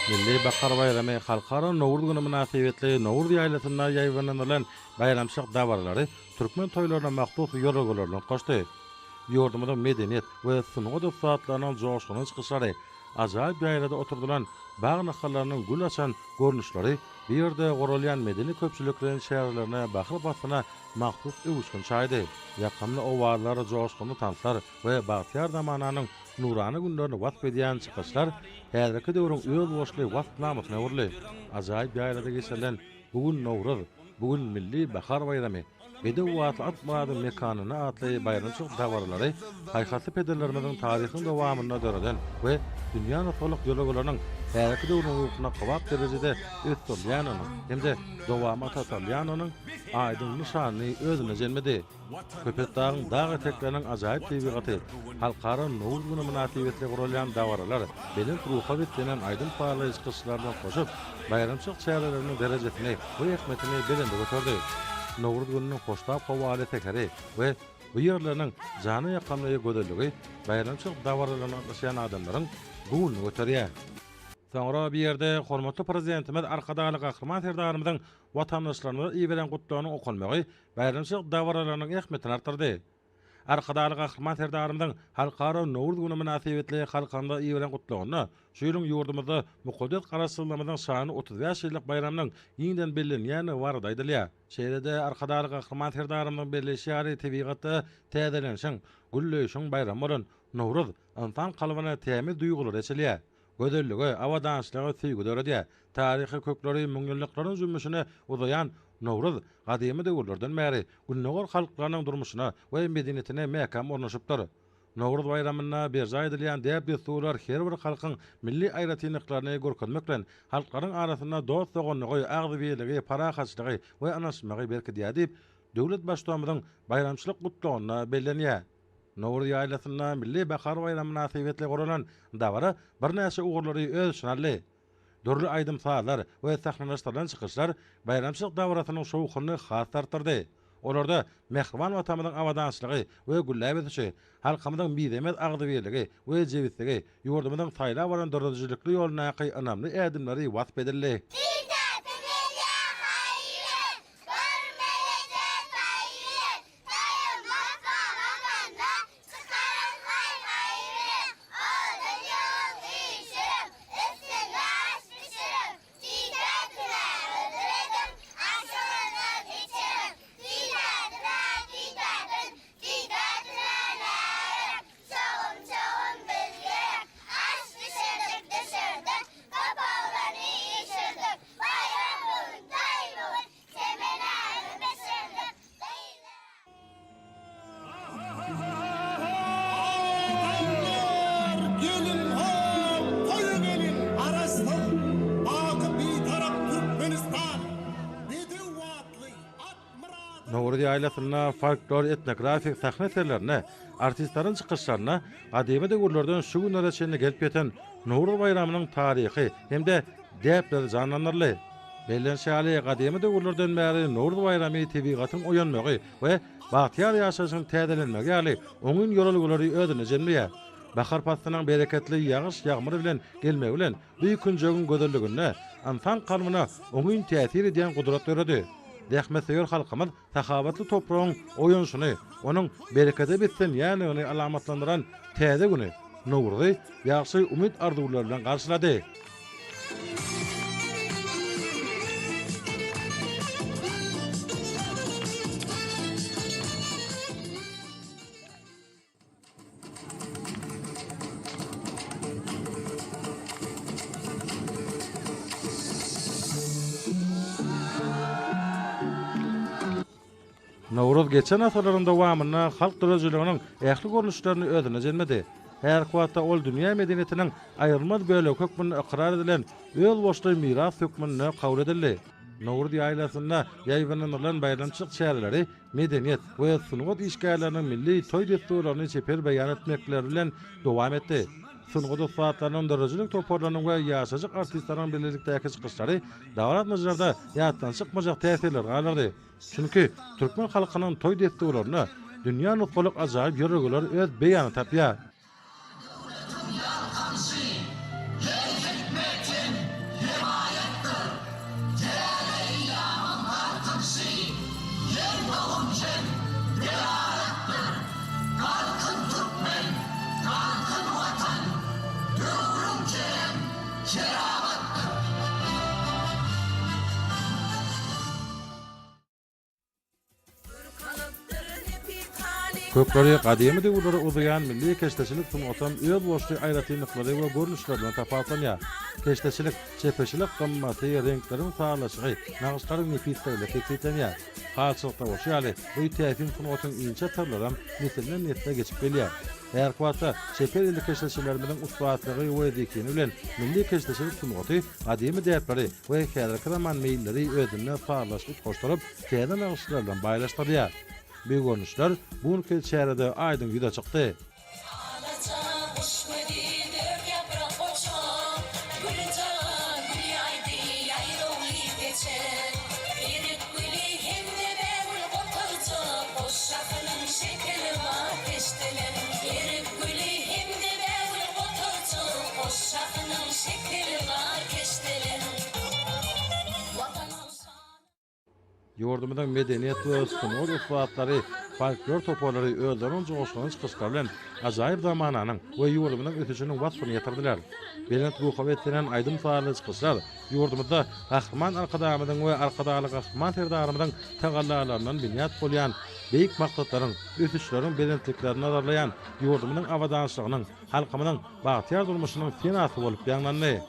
Milli Bakar Bayramy halkara Nowruz güni münasibetli Nowruz ýaýlasyna ýaýbanylan bayramçyk dawarlary türkmen toýlaryna mahsus ýörgülerden goşdy. Ýurdumyň medeniýet we sunugy dostatlarynyň joşgyny çykyşlary, ajaýyp ýaýrada oturdulan baň nahalarynyň gül açan görnüşleri bir ýerde goralýan medeni köpçüliklerin şäherlerine bahry basyna mahsus ewüşkün çaýdy. Ýakymly owarlar, joşgyny tanslar we bagtyar zamananyň nurany günlerini wasp edýän çykyşlar häzirki döwrüň öz boşly wasp namasyna urly. Ajaýyp ýaýrada geçirilen bugün Nowruz, bugün milli bahar bayramy Bede watly atmady mekanyna atly bayramçyk dawarlary haýhaty pederlerimizin taryhyny dowamyna döredin we dünýäni tolyk ýolagalarynyň häzirki döwrüň ruhyna gowap derejede ötürýänyny hemde dowama tatarýanynyň aýdyň nişany özüne jelmedi. Köpetdağın dağ eteklerinin ajaýyp tebigaty, halkara Nowruz güni münasibetli gurulýan dawarlar belin ruha bitenen aýdym parlaýyş kyslardan goşup bayramçyk çäherleriniň derejesini we ähmetini belinde götürdi. Nowruz gününiň hoştap hawaly tekeri we bu ýerleriň jany ýakamly gödeligi bayramçyk dawarlaryna ýaşaýan adamlaryň bugun göterýär. Soňra bir ýerde hormatly prezidentimiz arkadaly gahrman serdarymyzyň watandaşlaryna iýeren gutlanyň okunmagy bayramçyk dawarlarynyň ähmetini artyrdy. Arkadaly gahrman serdarymyzyň halkara Nowruz güni münasibetli halkanda iýeren gutlagyny şu ýylyň ýurdumyzda mukaddес garaşdyrmamyzyň şany 35 ýyllyk bayramynyň ýeňden bellenýäni barada aýdylýar. Şeýlede arkadaly gahrman serdarymyzyň belleşýäri tebigaty täzelenşiň, gülleşiň bayram bolan Nowruz insan kalbyna tämiz duýgulary eçilýär. Gödelligi, awadançlygy süýgü döredýär. Taryhy kökleri müňýyllyklaryň jümmüşine uzayan Nowruz gadymy döwürlerden bäri günnäger halklarynyň durmuşyna we medeniýetine mäkam ornaşypdyr. Nowruz bayramyna berja edilýän däp düsturlar her bir halkyň milli aýratynlyklaryny görkezmek bilen halklaryň arasynda dost sogonlygy, agzybyligi, parahaçlygy we anaşmagy berkidýär diýip döwlet başçymyzyň bayramçylyk gutlagyna bellenýär. Nowruz ýaýlasyna milli bahar bayramy münasibetli guralan dawara bir näçe ugurlary öz şanly dörli aýdym saatlar we sahnalaşdyrylan çykyşlar bayramçyk dawratynyň şowkuny has tartyrdy. Olarda mehriban watamyzyň awadançlygy we gülläbetçi halkymyzyň bidemet agzybyligi we jewitligi ýurdumyzyň saýla bolan dördijilikli ýoluna aky anamly ädimleri wasp edildi. Nowruz ýaýlasyna folklor etnografik sahne eserlerine, artistlaryň çykyşlaryna, gadymy döwürlerden şu günlere çenli gelip ýeten Nowruz bayramynyň taryhy hemde däpler janlanyrly. Bellenşäli gadymy döwürlerden bäri Nowruz bayramy tebigatyň oýanmagy we bagtyar ýaşaşyň täzelenmegi ýaly oňun ýolagulary özüne jelmeýär. Bahar pastynyň bereketli ýağış ýagmyry bilen gelmegi bilen bu günjegin gözelligine, insan kalbyna oňun täsir edýän gudrat berdi. Dähmeseýär halkymyz sahabatly topragyň oýanşyny, onuň berekete bitsen ýanyny alamatlandyran täze güni Nowruzy ýagşy umyt arzuwlary bilen garşylady. Nowruz geçen asyrlaryň dowamyna halk dörejiliginiň ähli görnüşlerini özüne jelmedi. Her kwatda ol dünýä medeniýetiniň aýrylmaz bölegi hökmüni ikrar edilen öz boşly miras hökmüne kabul edildi. Nowruz ýaýlasyna ýaýbanylan bayramçyk çäherleri medeniýet we sunugy işgärleriniň milli toý desturlaryny çeper beýan etmekleri bilen dowam etdi. Sunugy dostatlarynyň dörejilik toparlanyň we ýaşaýak artistlaryň birlikdäki çykyşlary dawrat mejrada ýatdan çykmajak täsirler galardy. Çünki türkmen halkynyň toý desturlaryny dünýä nutgalyk ajaýyp ýörgüler öz beýany tapýar. Kökleri kadimi döwürlere uzayan milli keşteşilik sunutam öz boşly aýratynlyklary we görnüşlerden tapatlanýar. Keşteşilik, çepeşilik gymmaty, renklerin sağlaşygy, nagyslyň nefisligine tekitlenýär. Halçykda bolýaly, bu täsir sunutam inçe türlerem meseleden netde geçip gelýär. Eğer kuwata çeper illi keşteşilerimiň usbatlygy we zekini bilen milli keşteşilik sunuty kadimi däpleri we häzirki zaman meýilleri özüne sağlaşyp goşduryp, täze nagyslardan baýlaşdyrýar. Bu görnüşler bu ülke şehrede aydın yüze çıktı. Yurdumuzdan medeniyet ve sunur usbatlary, folklor toplary öldürün joşgyny çykyşlar bilen ajaýyp zamananyň we yurdumynyň ötüşiniň wasfyny ýetirdiler. Belent ruha wetinen aýdym faýly çykyşlar yurdumyzda gahryman arkadamyň we arkadaly gahryman terdarymyň tagallalaryndan biňat bolýan beýik maksatlaryň, ötüşleriň belentliklerini nazarlayan yurdumynyň awadançylygynyň, halkymynyň bagtyar durmuşynyň senasy bolup ýanlandy.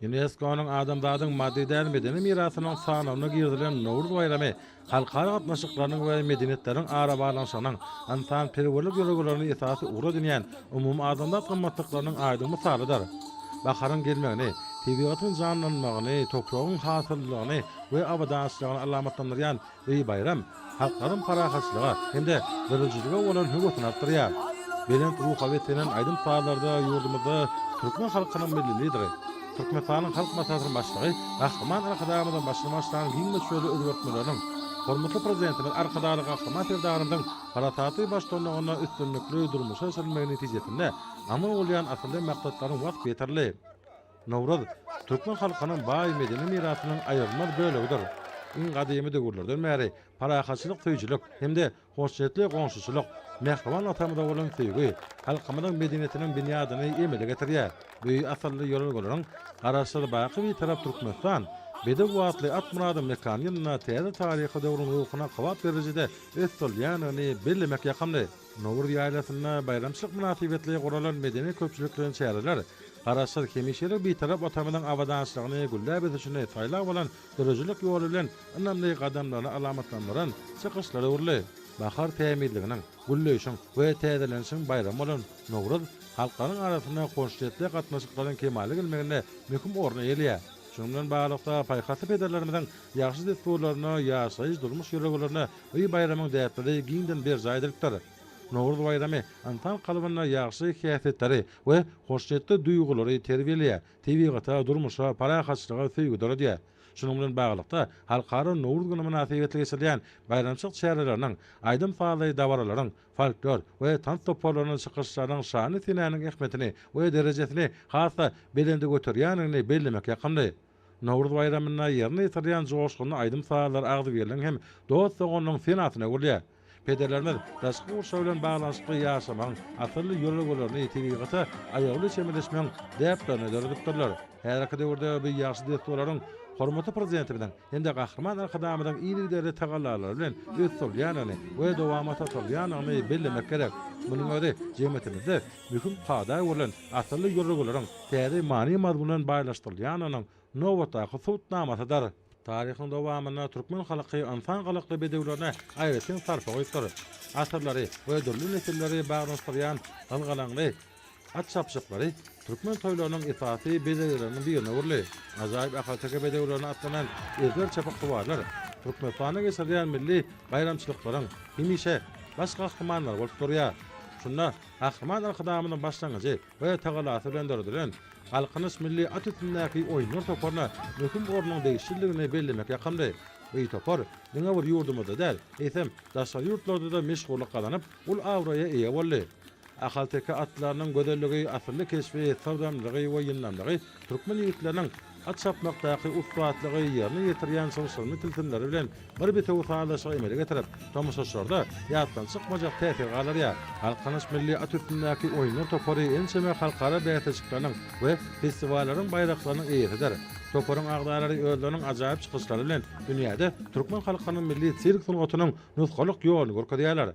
UNESCO'nun adamzadyň maddi däl medeni mirasynyň sanawyna girdilen Nowruz bayramy halkara gatnaşyklarynyň we medeniýetleriň ara balanşygynyň antan perwerlik ýöreglerini esasy ura dinýän umumy adamzat gymmatlyklarynyň aýdym misalydyr. Baharyň gelmegini, tebigatyň janlanmagyny, topragyň hasyllygyny we awadançylygyny alamatlandyrýan bu bayram halkaryň parahatçylyga hemde birinçilige bolan höwetini artdyrýar. Belent ruha wetinen aýdym faýlarda yurdumyzda türkmen halkynyň millilidir. Türkmenistanyň halk masasynyň başlygy gahryman arkadamyň başlamaşlaryň giňme şöyle özgertmeleriň hormatly prezidentimiz arkadaly gahryman terdarymyň parasaty başlanmagyna üstünlikli durmuşa sürmegi netijesinde amal bolýan asly maksatlaryň wagt beterli. Nowruz türkmen halkynyň baý medeni mirasynyň aýrylmaz bölegidir. Iň gadymy döwürlerden bäri parahatçylyk, töýçilik hemde hoşjetli goňşuçylyk mehriban atamyda bolan söýgi halkymyň medeniýetiniň binýadyny emele getirýär. Bu asly ýöregelerin garaşly baky bir tarap Türkmenistan bede wagtly at muradım mekanyna täze taryhy döwrüň ruhyna gowat berjide ösdürýäni bilmek ýakamdy. Nowruz ýaýlasyna bayramçylyk münasibetli guralan medeni köpçüliklerin şäherler garaşly kemişeri bir tarap atamyň awadançylygyny güllä bezişini taýlap bolan dörejilik ýoly bilen önemli gadamlaryny alamatlandyran çykyşlary urly. Bahar tämirliginiň gülleşiň we täzelenişiň bayramy bolan Nowruz halklaryň arasyna hoşjetli gatnaşyklaryň kemaly gelmegine möhüm orna elýär. Şunun bilen baglykda paýhasy pederlerimizden ýaxşy desturlaryny, ýaşaýyş durmuş ýöregelerini we bayramyň däpleri giňden bir jaýdyrykdyr. Nowruz bayramy antan kalbyna ýaxşy häsiýetleri we hoşjetli duýgulary terbiýelýär, tebiigata, durmuşa, parahatçylyga söýgü döredýär. Şunun bilen baglykda halkara Nowruz güni münasibetli geçirilýän bayramçylyk şäherleriniň aýdym faýly dawaralaryň, folklor we tant toplarynyň çykyşlarynyň şany tinäniň ähmetini we derejesini hasa belende götürýänini bellemek ýakamdy. Nowruz bayramyna ýerine ýetirýän joşgyny aýdym faýlar agdy berilen hem dost ogonyň senatyna gurulýar. Pederlerimiz daşky urşa bilen baglanşykly ýaşamaň asly ýöregelerini tebiigata aýagly çemeleşmeň däplerini döredipdirler. Häzirki döwürde bu ýaşy desturlaryň hormatly prezidentimiň hemde gahryman arkadamyň ýyly tagallalary bilen ösdürýäni we dowam etdirýäni bellemek gerek. Munyň özi jemgyýetimizde möhüm qada bolan asly ýöregeleriň täze many mazmunyň baýlaşdyrylýanynyň nowata husutnamasydyr. Taryhyň dowamyna türkmen halky ansan galakly bedewlerine aýratyn sarpa goýupdyr. Asyrlary we dürli nesilleri baglanşdyrýan galgalanly at çapşyklary türkmen toýlarynyň esasy bedewleriniň birine urly. Ajaýyp ahaltaka bedewlerine atlanan özler çapakly barlar. Türkmenistana geçirýän milli bayramçylyklaryň hemişe başga gahrymanlar bolup durýar. Şunda gahryman arkadamynyň başlangyjy we tagalasy bilen döredilen halkynyň milli atütündäki oýunlar toparna möhüm ornuň değişikligini bellemek ýakamdy. Bu topar diňe bir ýurdumyzda däl, eýsem daşary ýurtlarda da meşgullyk galanyp, ul awraya eýe boldy. Ahaltaka atlarynyň gözelligi, asly keşfi, sawdamlygy we ýynlamlygy türkmen ýigitleriniň at çapmakdaky ustaatlygy ýerine ýetirýän şoňşyny tiltimleri bilen bir bete usalaşyk emele getirip, tomoşaşlarda ýatdan çykmajak täsirgalar ýa halkanyş milli at üstündäki oýunlar topary ençeme halkara beýatçyklaryň we festiwallaryň bayraklaryny eýerder. Toparyň agdalary özleriniň ajaýyp çykyşlary bilen dünýäde türkmen halkynyň milli sirk sungatynyň nusgalyk ýoluny görkezýärler.